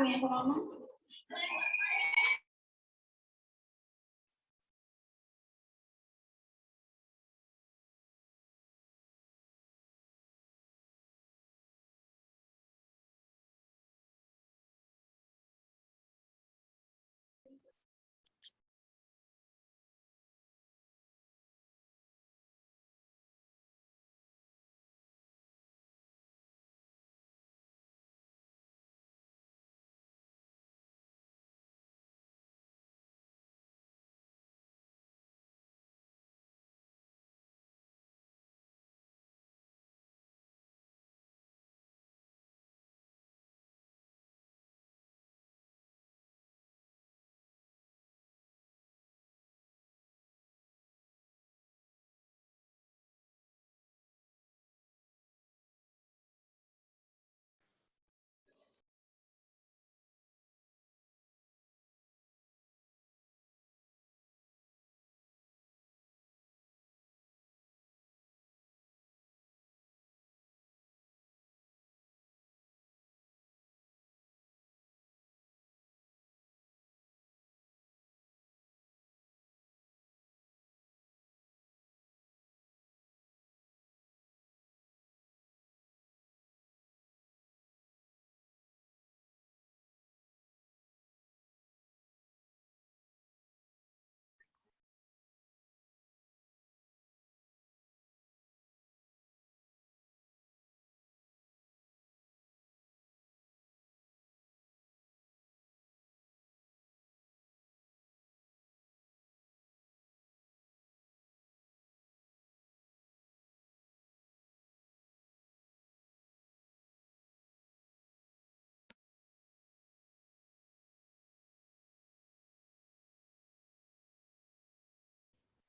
aguinha com a mamãe.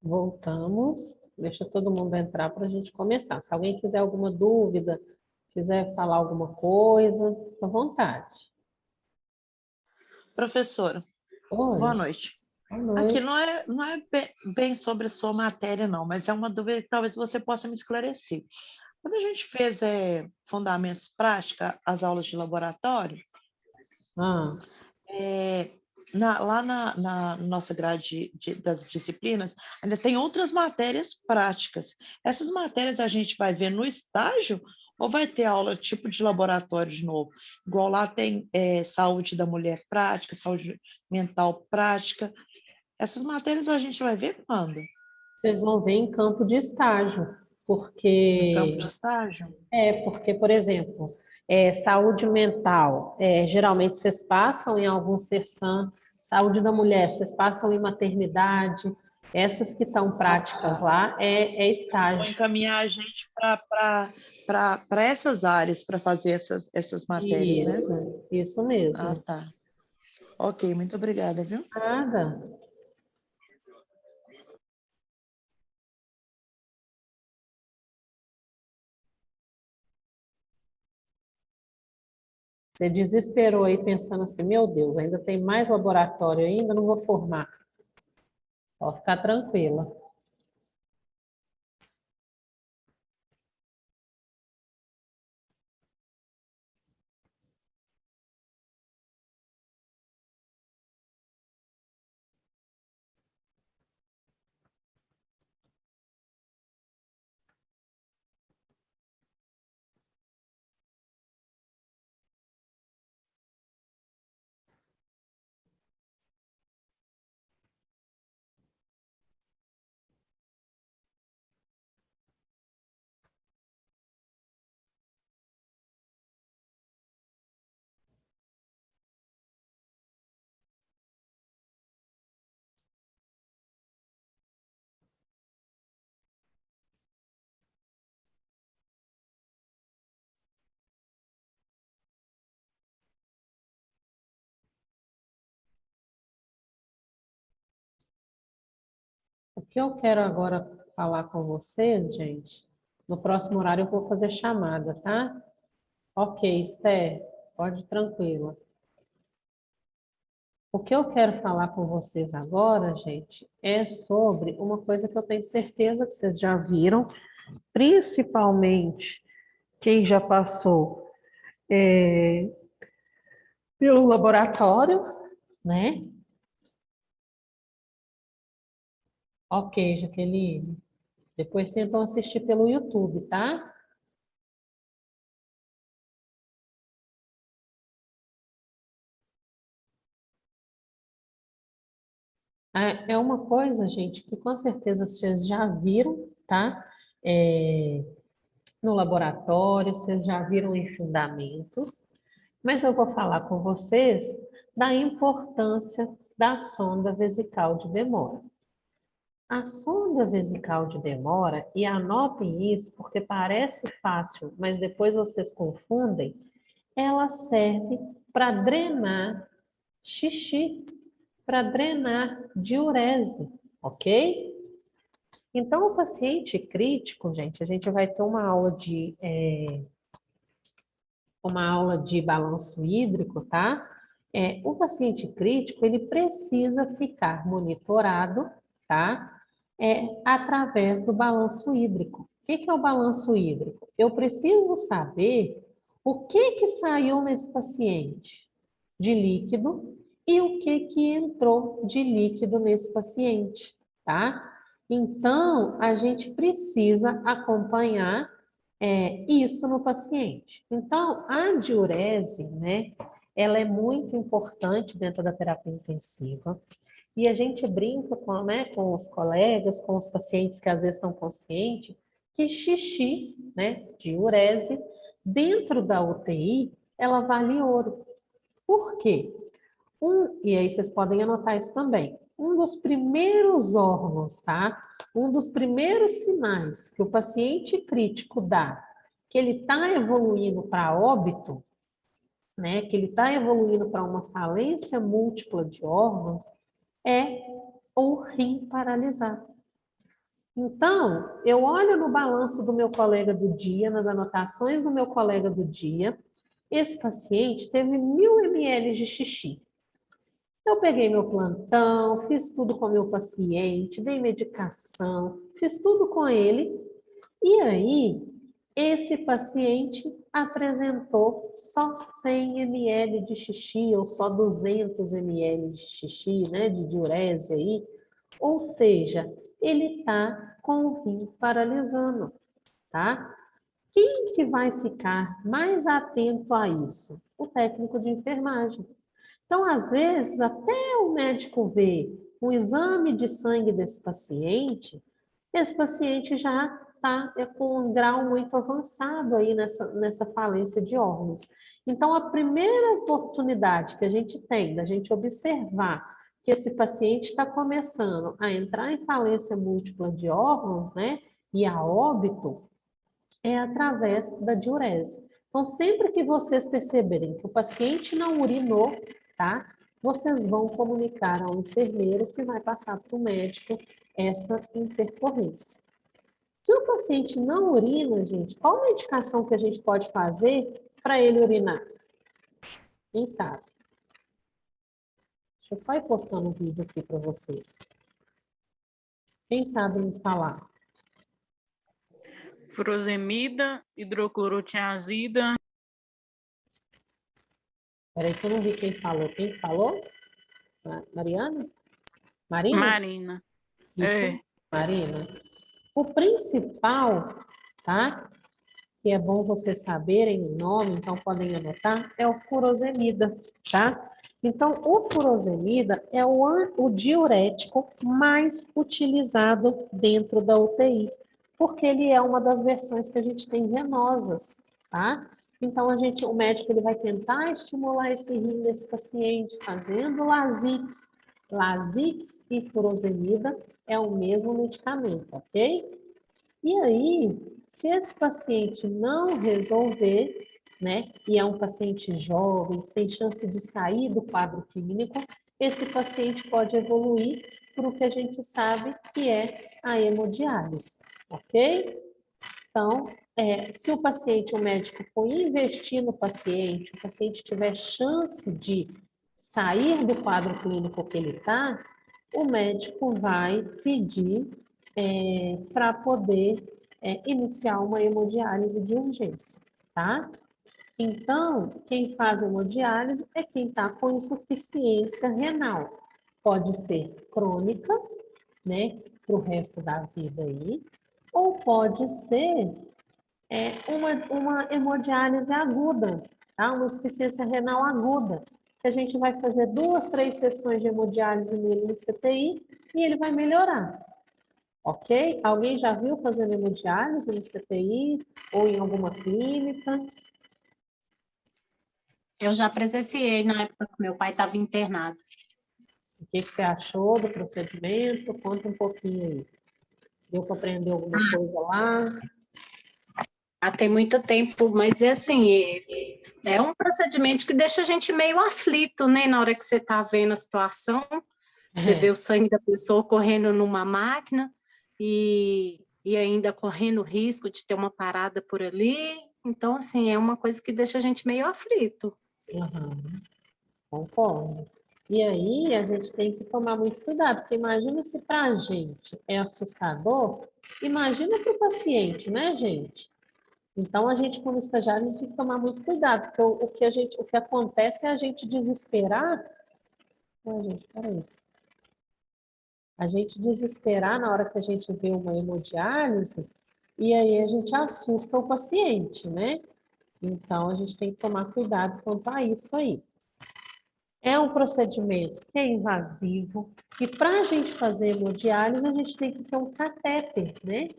Voltamos. Deixa todo mundo entrar para a gente começar. Se alguém quiser alguma dúvida, quiser falar alguma coisa, fica à vontade. Professora, Oi. boa noite. Boa noite. Aqui não é bem sobre a sua matéria, não, mas é uma dúvida que talvez você possa me esclarecer. Quando a gente fez fundamentos práticos, as aulas de laboratório, lá na nossa grade das disciplinas, ainda tem outras matérias práticas. Essas matérias a gente vai ver no estágio ou vai ter aula tipo de laboratório de novo? Igual lá tem saúde da mulher prática, saúde mental prática. Essas matérias a gente vai ver quando? Vocês vão ver em campo de estágio, porque... Em campo de estágio? Porque, por exemplo, saúde mental, geralmente vocês passam em algum CERSAM, saúde da mulher, vocês passam em maternidade, essas que estão práticas lá é estágio. Vou encaminhar a gente para essas áreas, para fazer essas matérias, né? Isso mesmo. Ah, tá. Ok, muito obrigada, viu? Nada. Você desesperou aí pensando assim, meu Deus, ainda tem mais laboratório ainda, não vou formar. Pode ficar tranquila. O que eu quero agora falar com vocês, gente, no próximo horário eu vou fazer chamada, tá? Ok, Esther, pode ir tranquila. O que eu quero falar com vocês agora, gente, é sobre uma coisa que eu tenho certeza que vocês já viram, principalmente quem já passou pelo laboratório, né? Ok, Jaqueline. Depois tentam assistir pelo YouTube, tá? É uma coisa, gente, que com certeza vocês já viram, tá? É, no laboratório, vocês já viram em fundamentos, mas eu vou falar com vocês da importância da sonda vesical de Demora. A sonda vesical de Demora, e anotem isso porque parece fácil, mas depois vocês confundem, ela serve para drenar xixi, para drenar diurese, ok? Então, o paciente crítico, gente, a gente vai ter uma aula de balanço hídrico, tá? O paciente crítico, ele precisa ficar monitorado, tá? Através do balanço hídrico. O que é o balanço hídrico? Eu preciso saber o que saiu nesse paciente de líquido e o que entrou de líquido nesse paciente, tá? Então, a gente precisa acompanhar isso no paciente. Então, a diurese, né, ela é muito importante dentro da terapia intensiva. E a gente brinca com, né, com os colegas, com os pacientes que às vezes estão conscientes, que xixi, né, diurese, dentro da UTI, ela vale ouro. Por quê? E aí vocês podem anotar isso também. Um dos primeiros órgãos, tá? Um dos primeiros sinais que o paciente crítico dá que ele está evoluindo para óbito, né? Que ele está evoluindo para uma falência múltipla de órgãos, é o rim paralisar. Então, eu olho no balanço do meu colega do dia, nas anotações do meu colega do dia, esse paciente teve 1000 ml de xixi. Eu peguei meu plantão, fiz tudo com meu paciente, dei medicação, fiz tudo com ele. E aí, esse paciente apresentou só 100 ml de xixi ou só 200 ml de xixi, né, de diurese aí. Ou seja, ele está com o rim paralisando, tá? Quem que vai ficar mais atento a isso? O técnico de enfermagem. Então, às vezes, até o médico ver o exame de sangue desse paciente, esse paciente já está com um grau muito avançado aí nessa falência de órgãos. Então, a primeira oportunidade que a gente tem da gente observar que esse paciente está começando a entrar em falência múltipla de órgãos, né, e a óbito, é através da diurese. Então, sempre que vocês perceberem que o paciente não urinou, tá? Vocês vão comunicar ao enfermeiro que vai passar para o médico essa intercorrência. Se o paciente não urina, gente, qual medicação que a gente pode fazer para ele urinar? Quem sabe? Deixa eu só ir postando um vídeo aqui para vocês. Quem sabe me falar? Furosemida, hidroclorotiazida. Peraí que eu não vi quem falou. Quem falou? Mariana? Marina? Marina. Isso, Marina. O principal, tá? Que é bom vocês saberem o nome, então podem anotar, é o furosemida, tá? Então, o furosemida é o diurético mais utilizado dentro da UTI, porque ele é uma das versões que a gente tem venosas, tá? Então, o médico ele vai tentar estimular esse rim desse paciente, fazendo Lasix. Lasix e furosemida é o mesmo medicamento, ok? E aí, se esse paciente não resolver, né, e é um paciente jovem, tem chance de sair do quadro clínico, esse paciente pode evoluir para o que a gente sabe que é a hemodiálise, ok? Então, se o médico for investir no paciente, o paciente tiver chance de sair do quadro clínico que ele está, o médico vai pedir para poder iniciar uma hemodiálise de urgência, tá? Então, quem faz hemodiálise é quem está com insuficiência renal. Pode ser crônica, né, para o resto da vida aí, ou pode ser uma hemodiálise aguda, tá? Uma insuficiência renal aguda, que a gente vai fazer 2, 3 sessões de hemodiálise nele no CTI e ele vai melhorar, ok? Alguém já viu fazendo hemodiálise no CTI ou em alguma clínica? Eu já presenciei na época que meu pai estava internado. O que você achou do procedimento? Conta um pouquinho aí. Deu para aprender alguma coisa lá? Tem muito tempo, mas é assim, é um procedimento que deixa a gente meio aflito, né? Na hora que você está vendo a situação, você vê o sangue da pessoa correndo numa máquina e ainda correndo risco de ter uma parada por ali. Então, assim, é uma coisa que deixa a gente meio aflito. Uhum. Concordo. E aí a gente tem que tomar muito cuidado, porque imagina se para a gente é assustador, imagina para o paciente, né, gente? Então a gente, como estagiário, a gente tem que tomar muito cuidado, porque o que acontece é a gente desesperar. Ai, gente, peraí. A gente desesperar na hora que a gente vê uma hemodiálise, e aí a gente assusta o paciente, né? Então a gente tem que tomar cuidado quanto a isso aí. É um procedimento que é invasivo e para a gente fazer hemodiálise, a gente tem que ter um catéter, né?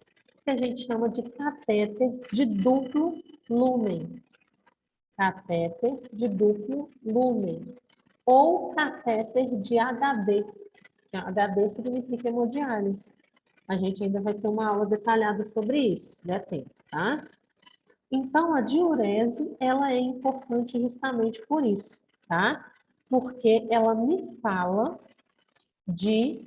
Que a gente chama de catéter de duplo lúmen. Catéter de duplo lúmen. Ou catéter de HD. HD significa hemodiálise. A gente ainda vai ter uma aula detalhada sobre isso, se der tempo, tá? Então, a diurese, ela é importante justamente por isso, tá? Porque ela me fala de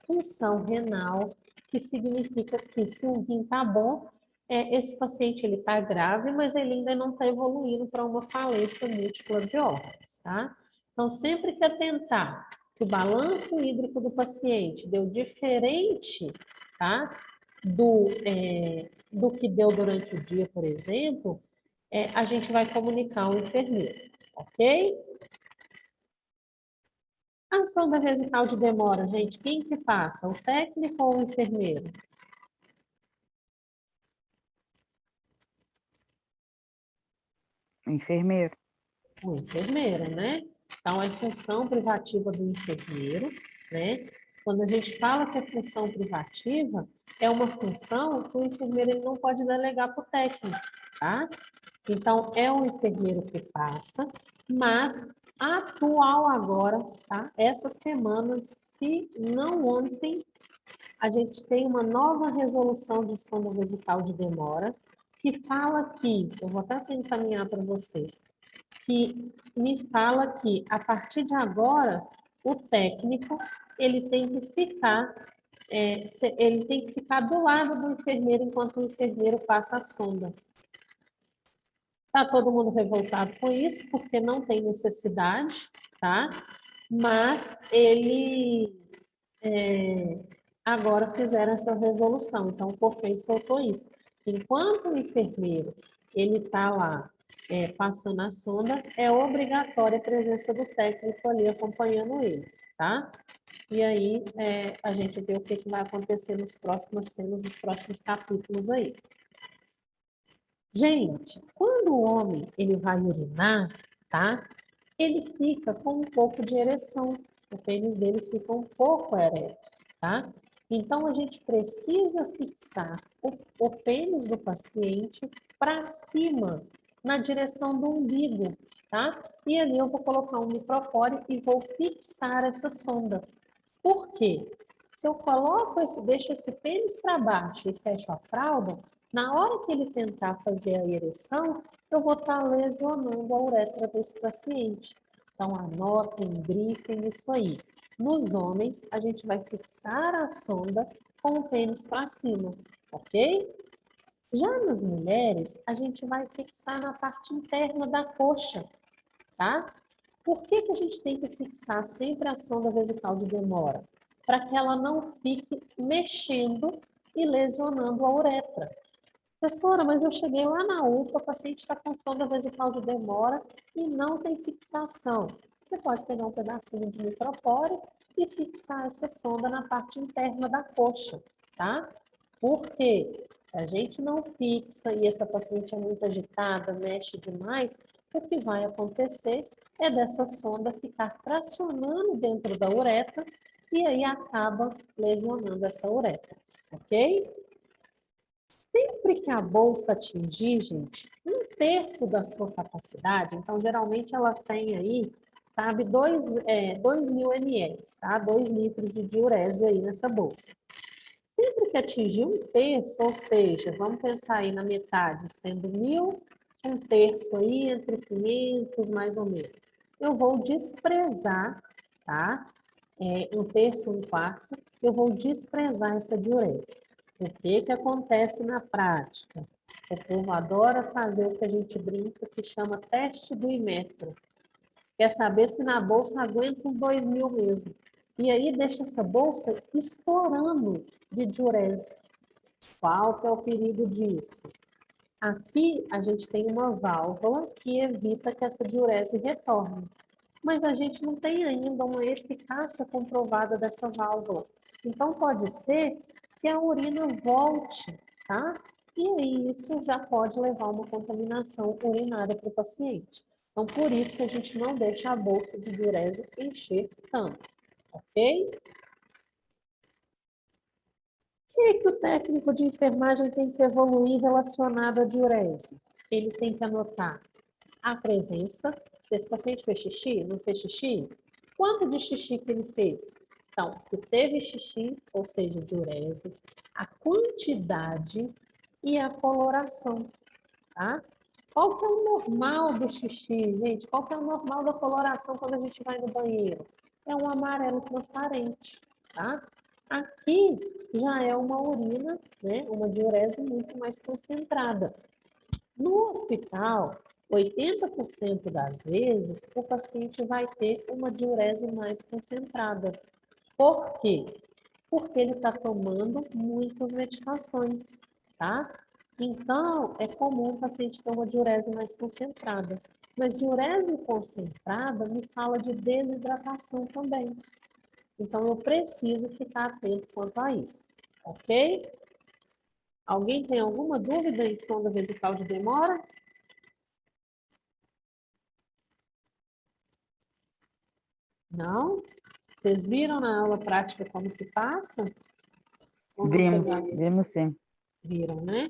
função renal, que significa que se o rim está bom, esse paciente ele está grave, mas ele ainda não está evoluindo para uma falência múltipla de órgãos, tá? Então, sempre que atentar que o balanço hídrico do paciente deu diferente, tá? Do que deu durante o dia, por exemplo, a gente vai comunicar ao enfermeiro, ok? A sonda vesical de demora, gente, quem que passa? O técnico ou o enfermeiro? Enfermeiro. O enfermeiro, né? Então, é função privativa do enfermeiro, né? Quando a gente fala que é função privativa, é uma função que o enfermeiro ele não pode delegar para o técnico, tá? Então, é o enfermeiro que passa, mas atual agora, tá? Essa semana, se não ontem, a gente tem uma nova resolução de sonda vesical de demora, que fala que, eu vou até encaminhar para vocês, que me fala que, a partir de agora, o técnico, ele tem que ficar, ele tem que ficar do lado do enfermeiro enquanto o enfermeiro passa a sonda. Está todo mundo revoltado com isso, porque não tem necessidade, tá? Mas eles agora fizeram essa resolução. Então, o COFEI soltou isso. Enquanto o enfermeiro ele está lá passando a sonda, é obrigatória a presença do técnico ali acompanhando ele, tá? E aí a gente vê o que vai acontecer nas próximas cenas, nos próximos capítulos aí. Gente, quando o homem ele vai urinar, tá? Ele fica com um pouco de ereção. O pênis dele fica um pouco ereto, tá? Então, a gente precisa fixar o pênis do paciente para cima, na direção do umbigo, tá? E ali eu vou colocar um micropore e vou fixar essa sonda. Por quê? Se eu coloco deixo esse pênis para baixo e fecho a fralda, na hora que ele tentar fazer a ereção, eu vou estar lesionando a uretra desse paciente. Então, anotem, grifem isso aí. Nos homens, a gente vai fixar a sonda com o pênis para cima, ok? Já nas mulheres, a gente vai fixar na parte interna da coxa, tá? Por que que a gente tem que fixar sempre a sonda vesical de demora? Para que ela não fique mexendo e lesionando a uretra. Professora, mas eu cheguei lá na UPA, o paciente está com sonda vesical de demora e não tem fixação. Você pode pegar um pedacinho de micropore e fixar essa sonda na parte interna da coxa, tá? Por quê? Se a gente não fixa e essa paciente é muito agitada, mexe demais, o que vai acontecer é dessa sonda ficar tracionando dentro da uretra e aí acaba lesionando essa uretra, ok? Sempre que a bolsa atingir, gente, 1/3 da sua capacidade, então geralmente ela tem aí, cabe 2.000 ml, tá? 2 litros de diurese aí nessa bolsa. Sempre que atingir 1/3, ou seja, vamos pensar aí na metade, sendo 1.000, 1/3 aí entre 500 mais ou menos. Eu vou desprezar, tá? 1/3, 1/4, eu vou desprezar essa diurese. O que que acontece na prática? O povo adora fazer o que a gente brinca, que chama teste do Imetro. Quer saber se na bolsa aguenta uns 2.000 mesmo. E aí deixa essa bolsa estourando de diurese. Qual que é o perigo disso? Aqui a gente tem uma válvula que evita que essa diurese retorne. Mas a gente não tem ainda uma eficácia comprovada dessa válvula. Então, pode ser que a urina volte, tá? E aí isso já pode levar a uma contaminação urinária para o paciente. Então, por isso que a gente não deixa a bolsa de diurese encher tanto, ok? O que o técnico de enfermagem tem que evoluir relacionado à diurese? Ele tem que anotar a presença, se esse paciente fez xixi, não fez xixi, quanto de xixi que ele fez. Então, se teve xixi, ou seja, diurese, a quantidade e a coloração, tá? Qual que é o normal do xixi, gente? Qual que é o normal da coloração quando a gente vai no banheiro? É um amarelo transparente, tá? Aqui já é uma urina, né? Uma diurese muito mais concentrada. No hospital, 80% das vezes, o paciente vai ter uma diurese mais concentrada. Por quê? Porque ele está tomando muitas medicações, tá? Então, é comum o paciente ter uma diurese mais concentrada. Mas diurese concentrada me fala de desidratação também. Então, eu preciso ficar atento quanto a isso, ok? Alguém tem alguma dúvida em sonda vesical de demora? Não? Vocês viram na aula prática como que passa? Ou não chegaram? Vimos sim. Viram, né?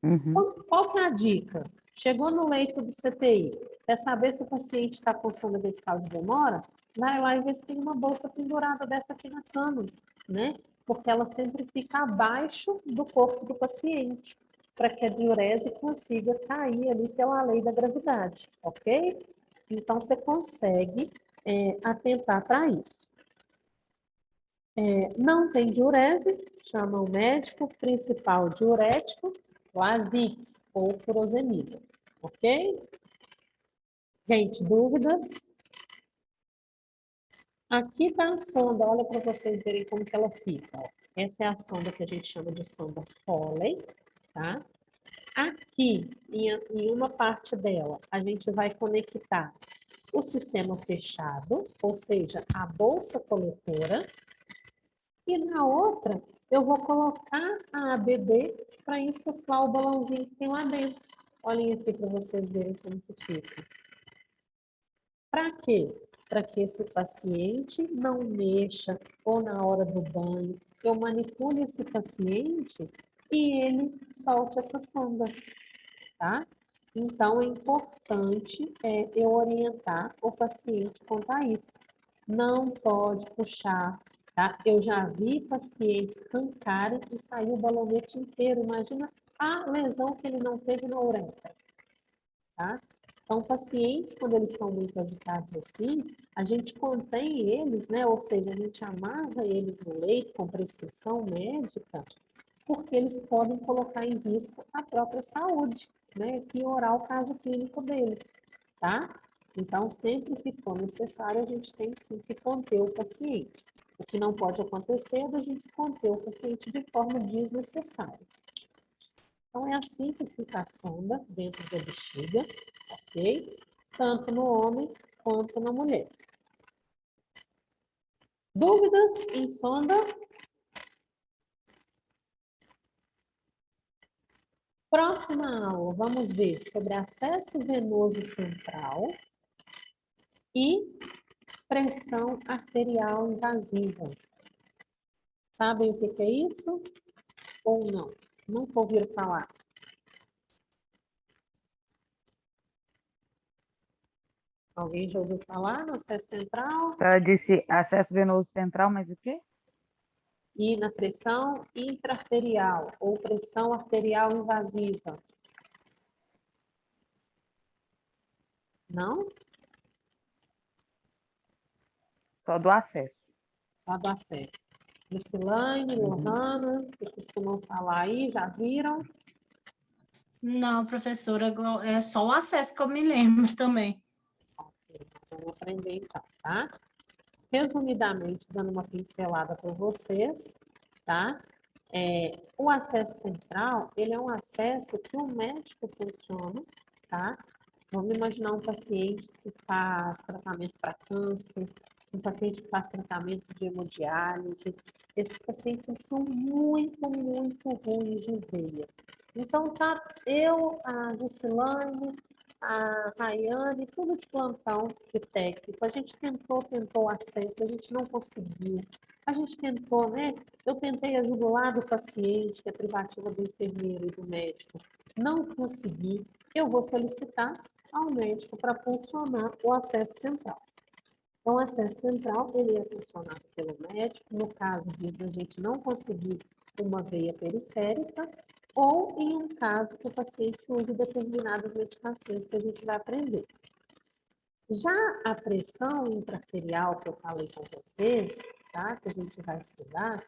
Uhum. Qual que é a dica? Chegou no leito do CTI, quer saber se o paciente está com sonda vesical de demora? Vai lá e vê se tem uma bolsa pendurada dessa aqui na cama, né? Porque ela sempre fica abaixo do corpo do paciente, para que a diurese consiga cair ali pela lei da gravidade, ok? Então, você consegue atentar para isso. Não tem diurese, chama o médico principal diurético, o Azix ou furosemida, ok? Gente, dúvidas? Aqui está a sonda, olha para vocês verem como que ela fica. Ó. Essa é a sonda que a gente chama de sonda Foley, tá? Aqui, em uma parte dela, a gente vai conectar o sistema fechado, ou seja, a bolsa coletora, e na outra, eu vou colocar a ABD para insuflar o balãozinho que tem lá dentro. Olhem aqui para vocês verem como que fica. Para quê? Para que esse paciente não mexa ou na hora do banho, eu manipule esse paciente e ele solte essa sonda, tá? Então, é importante eu orientar o paciente quanto a isso. Não pode puxar, tá? Eu já vi pacientes arrancarem e sair o balonete inteiro. Imagina a lesão que ele não teve na uretra, tá? Então, pacientes, quando eles estão muito agitados assim, a gente contém eles, né? Ou seja, a gente amarra eles no leito com prescrição médica, porque eles podem colocar em risco a própria saúde, né? Piorar o caso clínico deles, tá? Então, sempre que for necessário, a gente tem sim que conter o paciente. O que não pode acontecer é da gente conter o paciente de forma desnecessária. Então, é assim que fica a sonda dentro da bexiga, ok? Tanto no homem quanto na mulher. Dúvidas em sonda? Próxima aula, vamos ver sobre acesso venoso central e pressão arterial invasiva. Sabem o que é isso? Ou não? Nunca ouviram falar? Alguém já ouviu falar no acesso central? Ela disse acesso venoso central, mas o quê? E na pressão intraarterial ou pressão arterial invasiva? Não? Só do acesso. Só do acesso. Lucilane, Lohana, que costumam falar aí, já viram? Não, professora, é só o acesso que eu me lembro também. Ok, vamos aprender então, tá? Resumidamente, dando uma pincelada para vocês, tá? O acesso central, ele é um acesso que o médico funciona, tá? Vamos imaginar um paciente que faz tratamento para câncer, um paciente que faz tratamento de hemodiálise. Esses pacientes são muito, muito ruins de veia. Então, tá eu, a Juscelane, a Rayane, tudo de plantão, de técnico. A gente tentou acesso, a gente não conseguiu. A gente tentou, né? Eu tentei a jugular do paciente, que é privativa do enfermeiro e do médico. Não consegui. Eu vou solicitar ao médico para funcionar o acesso central. Então, o acesso central, ele é funcionado pelo médico, no caso de a gente não conseguir uma veia periférica, ou em um caso que o paciente use determinadas medicações que a gente vai aprender. Já a pressão intraarterial que eu falei com vocês, tá? Que a gente vai estudar,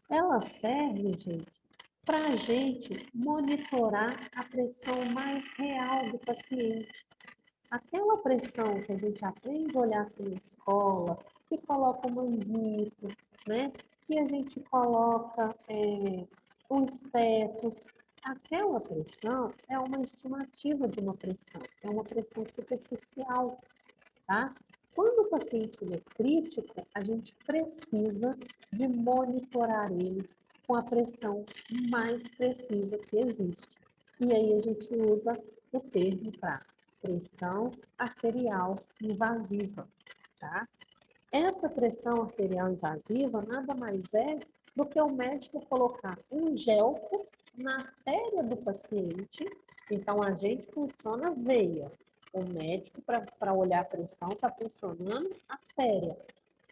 ela serve, gente, para a gente monitorar a pressão mais real do paciente. Aquela pressão que a gente aprende a olhar aqui na escola, que coloca o manguito, né? Que a gente coloca um esteto. Aquela pressão é uma estimativa de uma pressão, é uma pressão superficial, tá? Quando o paciente é crítico, a gente precisa de monitorar ele com a pressão mais precisa que existe. E aí a gente usa o termo para pressão arterial invasiva, tá? Essa pressão arterial invasiva nada mais é do que o médico colocar um gelco na artéria do paciente. Então, a gente funciona veia. O médico, para olhar a pressão, está funcionando a artéria.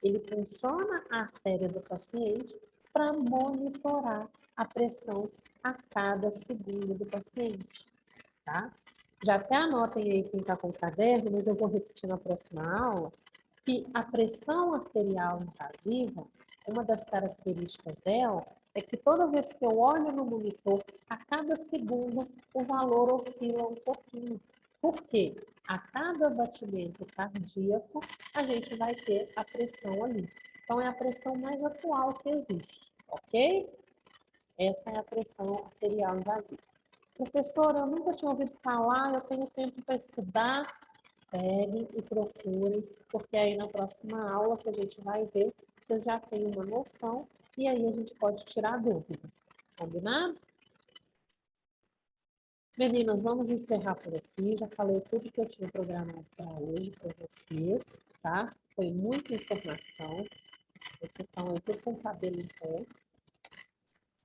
Ele funciona a artéria do paciente para monitorar a pressão a cada segundo do paciente, tá? Já até anotem aí quem está com o caderno, mas eu vou repetir na próxima aula, que a pressão arterial invasiva, uma das características dela é que toda vez que eu olho no monitor, a cada segundo o valor oscila um pouquinho. Por quê? A cada batimento cardíaco, a gente vai ter a pressão ali. Então, é a pressão mais atual que existe, ok? Essa é a pressão arterial invasiva. Professora, eu nunca tinha ouvido falar, eu tenho tempo para estudar. Peguem e procurem, porque aí na próxima aula que a gente vai ver, vocês já têm uma noção e aí a gente pode tirar dúvidas. Combinado? Meninas, vamos encerrar por aqui. Já falei tudo que eu tinha programado para hoje, para vocês, tá? Foi muita informação. Vocês estão aí tudo com o cabelo em pé.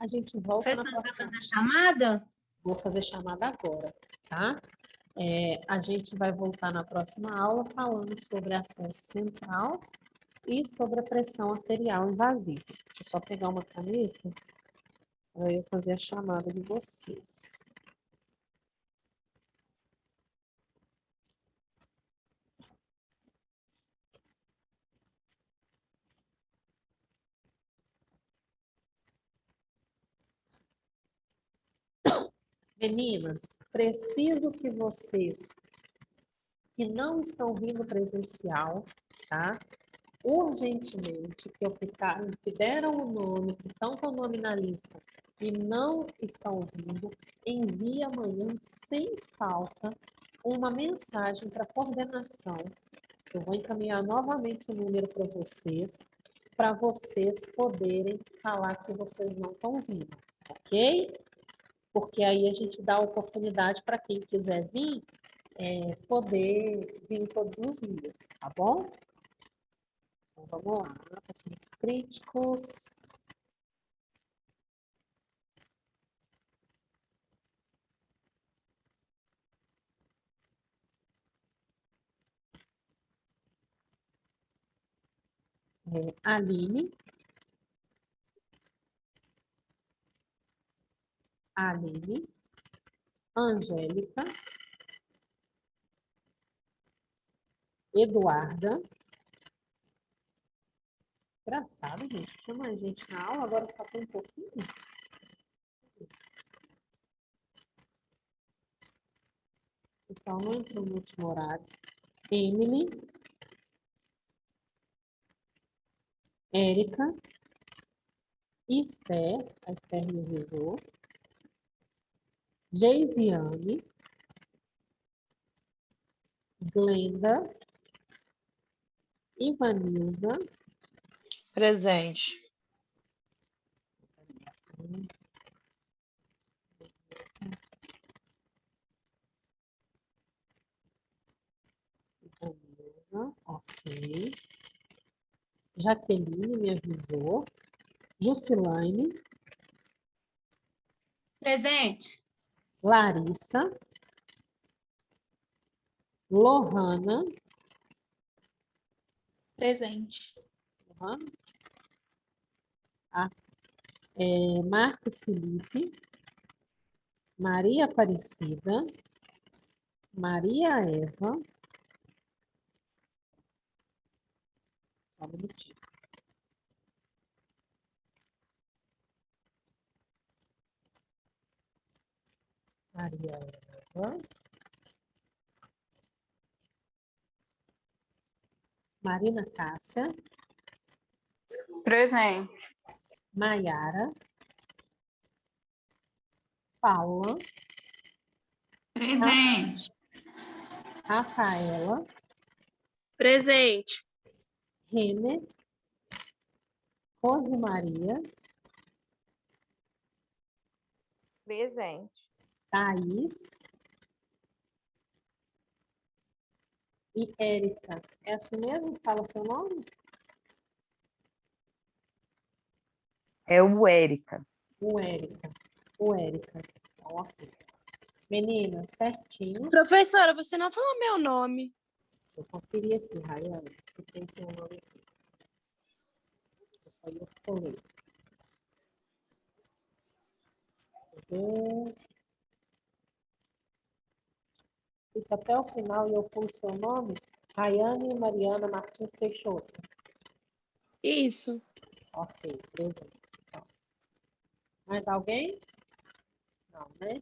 A gente volta na Professora, vai próxima. fazer chamada? Vou fazer chamada agora, tá? A gente vai voltar na próxima aula falando sobre acesso central e sobre a pressão arterial invasiva. Deixa eu só pegar uma caneta para eu fazer a chamada de vocês. Meninas, preciso que vocês que não estão vindo presencial, tá? Urgentemente, que deram o nome, que estão com o nome na lista, e não estão vindo, envie amanhã, sem falta, uma mensagem para a coordenação. Eu vou encaminhar novamente o número para vocês poderem falar que vocês não estão vindo, ok? Porque aí a gente dá a oportunidade para quem quiser vir, poder vir todos os dias, tá bom? Então, vamos lá, pacientes críticos. Aline. Angélica. Eduarda. Engraçado, gente. Tinha mais gente na aula, agora só tem um pouquinho. O pessoal não entrou no último horário. Emily. Érica. Esther. A Esther me avisou. Geisiane. Glenda. Ivanilza. Presente. Ivanilza, ok. Jaqueline me avisou. Jusilaine. Presente. Larissa. Lohana. Presente. Lohana. Marcos Felipe. Maria Aparecida. Maria Eva. Só um minutinho. Maria Eva. Marina Cássia. Presente. Maiara. Paula. Presente. Rafaela. Presente. Renner. Rosemaria. Presente. Thaís. E Érica. É assim mesmo? Fala seu nome? É o Érica. O Érica. O Érica. Ok. Meninas, certinho. Professora, você não falou meu nome. Deixa eu conferir aqui, Rayane, se tem seu nome aqui. Aí eu falei. Fica até o final e eu pulo seu nome. Rayane Mariana Martins Peixoto. Isso. Ok, presente. Então, mais alguém? Não, né?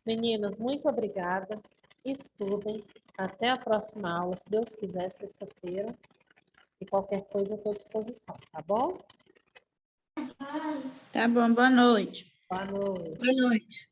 Meninas, muito obrigada. Estudem. Até a próxima aula, se Deus quiser, sexta-feira. E qualquer coisa eu estou à disposição, tá bom? Tá bom, boa noite. Boa noite. Boa noite.